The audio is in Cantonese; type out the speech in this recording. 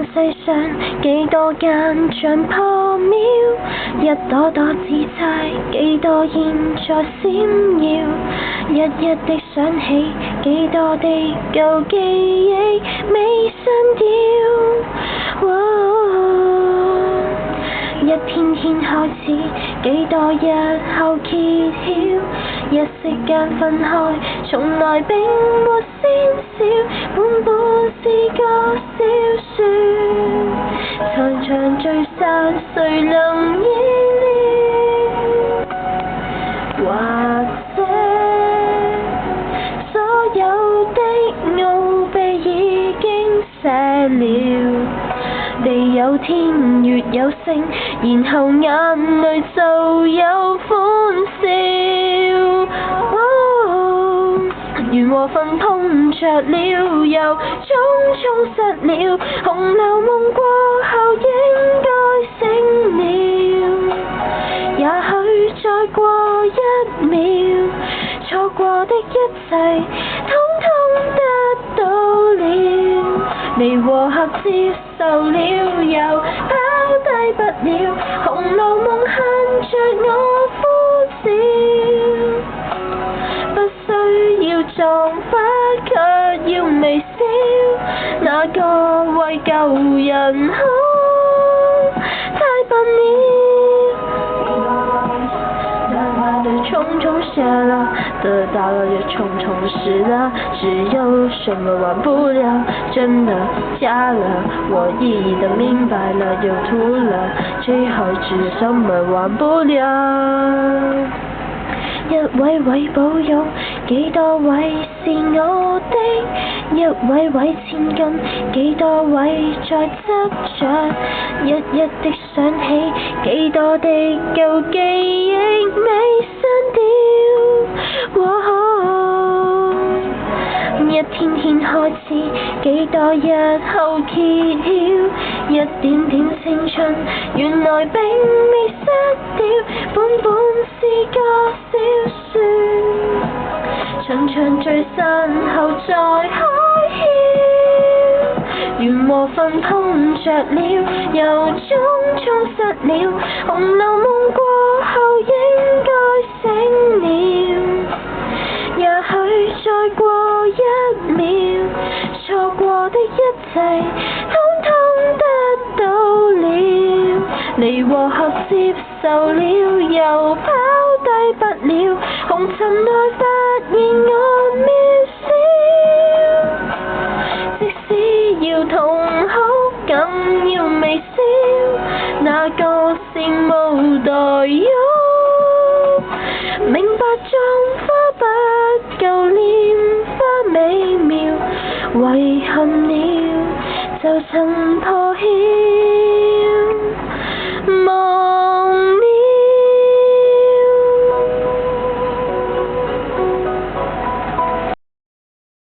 但世上幾多間像破曉，一朵朵紫釵，幾多現在閃耀，一一的想起，幾多的舊記憶未刪掉。一天天開始，幾多日後揭曉，一息間分開，從來並沒先兆，本是個小說，長長聚散，誰能意料？或者所有的奧秘已經寫了，地有天，月有星，然後眼淚就有歡笑。緣和份碰着了，又匆匆失了，紅樓夢過後應該醒了，也許再過一秒，錯過的一切通通得到了，你和合接受了，又拋低不了，紅樓夢限着我呼召，不需要撞花卻要微笑，那個為舊人好太笨了。匆匆寫了，得到了也匆匆失了，只有什麼忘不了，真的假了，我一一的明白了又吐了，最後只有什麼忘不了。一位位保育，幾多位是我的，一位位千金，幾多位在執着，一一的想起，幾多的舊記憶未刪掉。一天天開始，幾多日後揭曉，一點點青春原來並未失掉，本是個小說，長長聚散後再開竅，緣和份碰着了，又匆匆失了，紅樓夢過後應該醒了，也許再過一秒，錯過的一切通通得到了，你和合接受了，又拋低不了，紅塵內發現我渺小，即使要痛哭更要微笑，那個是無代憂，明白種花不夠拈花美妙，遺憾了就曾破曉。